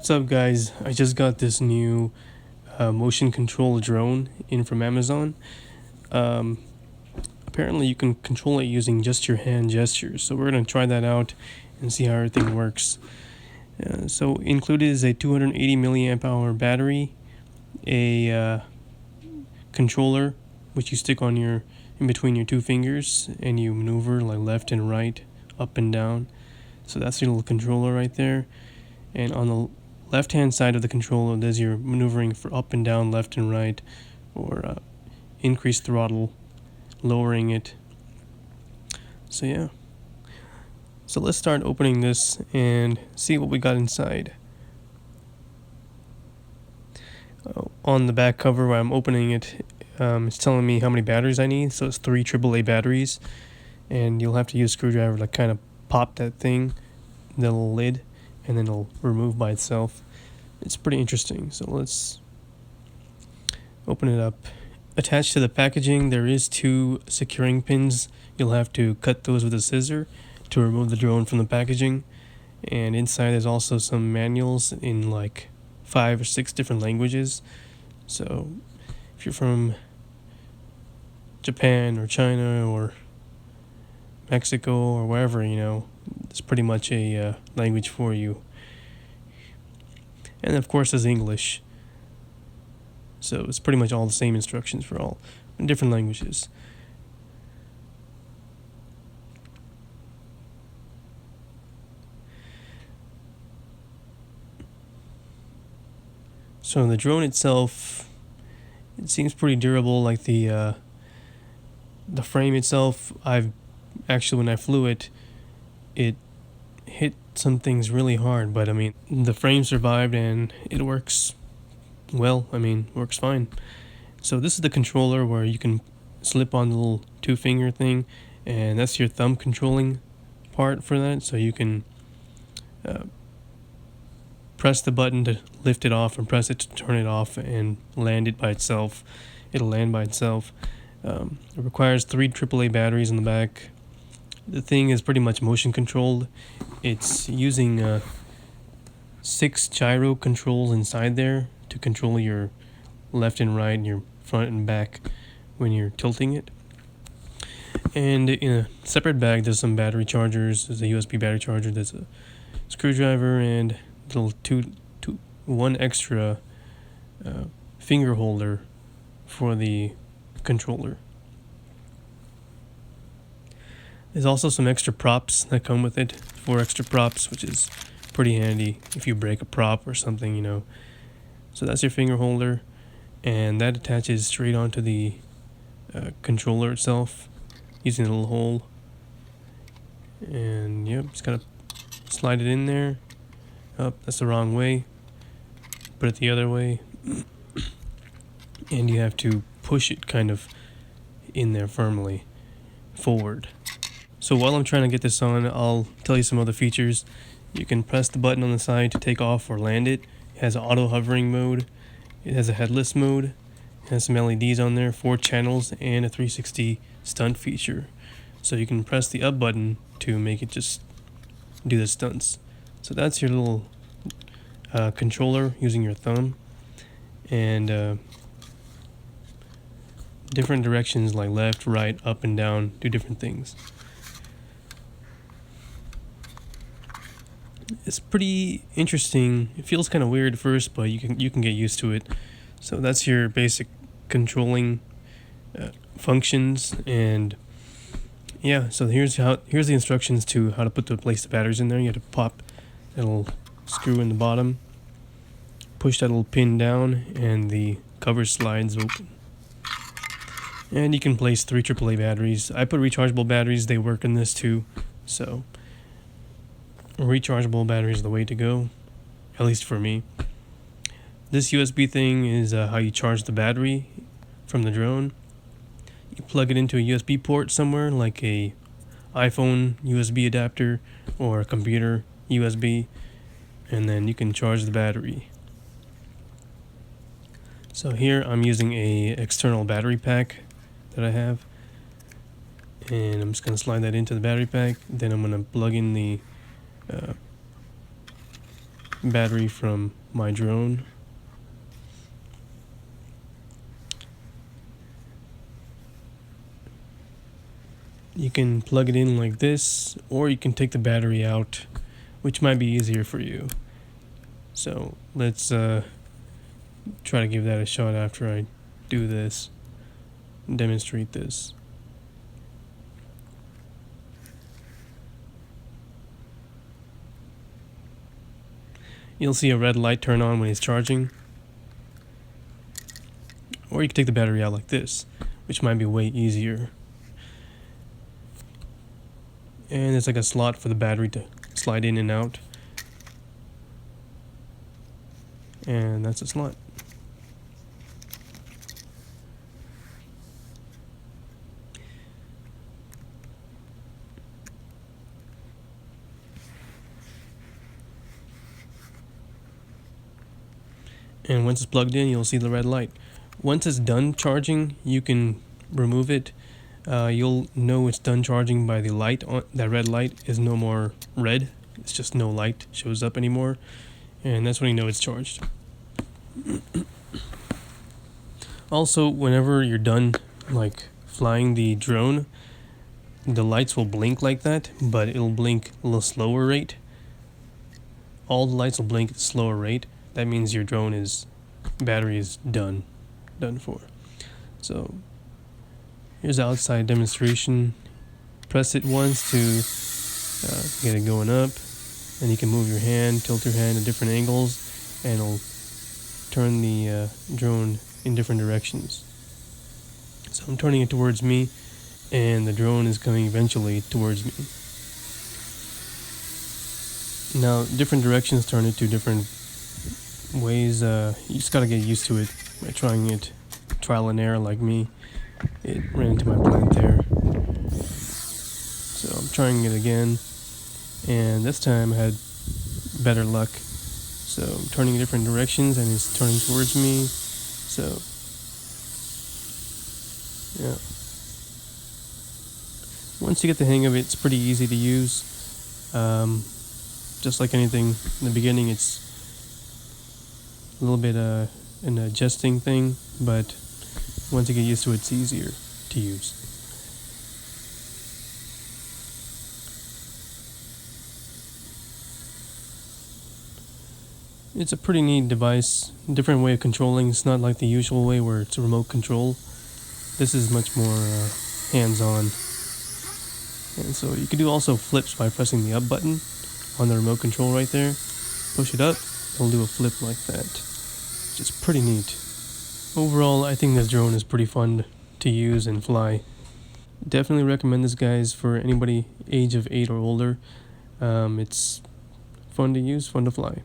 What's up, guys? I just got this new motion control drone in from Amazon. Um, Apparently you can control it using just your hand gestures, so we're going to try that out and see how everything works. So included is a 280 milliamp hour battery, a controller which you stick on your in between your two fingers and you maneuver like left and right, up and down. So that's your little controller right there. And on the left hand side of the controller, there's your maneuvering for up and down, left and right, or increase throttle, lowering it. So yeah. So let's start opening this and see what we got inside. On the back cover where I'm opening it, it's telling me how many batteries I need. So it's 3 AAA batteries, and you'll have to use a screwdriver to kind of pop that thing, the little lid, and then it'll remove by itself. It's pretty interesting. So let's open it up. Attached to the packaging, there is 2 securing pins. You'll have to cut those with a scissor to remove the drone from the packaging. And inside there's also some manuals in like 5 or 6 different languages. So if you're from Japan or China or Mexico or wherever, it's pretty much a language for you. And of course there's English. So it's pretty much all the same instructions for all different languages. So the drone itself, it seems pretty durable. Like the frame itself, I've actually, when I flew it, it hit some things really hard, but I mean the frame survived and it works well. Works fine. So this is the controller where you can slip on the little 2-finger thing, and that's your thumb controlling part for that. So you can press the button to lift it off and press it to turn it off and land it by itself. It'll land by itself. It requires 3 AAA batteries in the back. The thing is pretty much motion controlled. It's using 6 gyro controls inside there to control your left and right and your front and back when you're tilting it. And in a separate bag there's some battery chargers. There's a USB battery charger, there's a screwdriver, and one extra finger holder for the controller. There's also some extra props that come with it, 4 extra props, which is pretty handy if you break a prop or something. So that's your finger holder, and that attaches straight onto the controller itself using a little hole. And yep, just gotta slide it in there. Oh, that's the wrong way. Put it the other way. And you have to push it kind of in there firmly forward. So while I'm trying to get this on, I'll tell you some other features. You can press the button on the side to take off or land it. It has an auto hovering mode. It has a headless mode. It has some LEDs on there, 4 channels, and a 360 stunt feature. So you can press the up button to make it just do the stunts. So that's your little controller using your thumb. And different directions like left, right, up, and down do different things. It's pretty interesting. It feels kind of weird at first, but you can get used to it. So that's your basic controlling functions, and yeah. So here's the instructions to how to place the batteries in there. You have to pop that little screw in the bottom, push that little pin down, and the cover slides open. And you can place 3 AAA batteries. I put rechargeable batteries. They work in this too. So rechargeable battery is the way to go, at least for me. This USB thing is how you charge the battery from the drone. You plug it into a USB port somewhere, like a iPhone USB adapter or a computer USB, and then you can charge the battery. So here I'm using a external battery pack that I have, and I'm just going to slide that into the battery pack. Then I'm going to plug in the battery from my drone. You can plug it in like this, or you can take the battery out, which might be easier for you. So let's try to give that a shot after I do this, demonstrate this. You'll see a red light turn on when it's charging. Or you can take the battery out like this, which might be way easier. And there's like a slot for the battery to slide in and out. And that's a slot. And once it's plugged in, you'll see the red light. Once it's done charging, you can remove it. You'll know it's done charging by the light on that red light is no more red. It's just no light shows up anymore, and that's when you know it's charged. Also, whenever you're done like flying the drone, the lights will blink like that, but it'll blink a little slower rate. All the lights will blink at a slower rate. That means your drone battery is done for. So here's the outside demonstration. Press it once to get it going up, and you can move your hand, tilt your hand at different angles, and it'll turn the drone in different directions. So I'm turning it towards me, and the drone is coming eventually towards me. Now, different directions turn it to different ways. You just gotta get used to it by trying it trial and error like me. It ran into my plant there. So I'm trying it again, and this time I had better luck. So I'm turning in different directions and it's turning towards me. So yeah. Once you get the hang of it, it's pretty easy to use. Just like anything, in the beginning it's a little bit an adjusting thing, but once you get used to it, it's easier to use. It's a pretty neat device, different way of controlling. It's not like the usual way where it's a remote control. This is much more hands-on. And so you can do also flips by pressing the up button on the remote control right there. Push it up, it'll do a flip like that, which is pretty neat. Overall, I think this drone is pretty fun to use and fly. Definitely recommend this, guys, for anybody age of 8 or older. It's fun to use, fun to fly.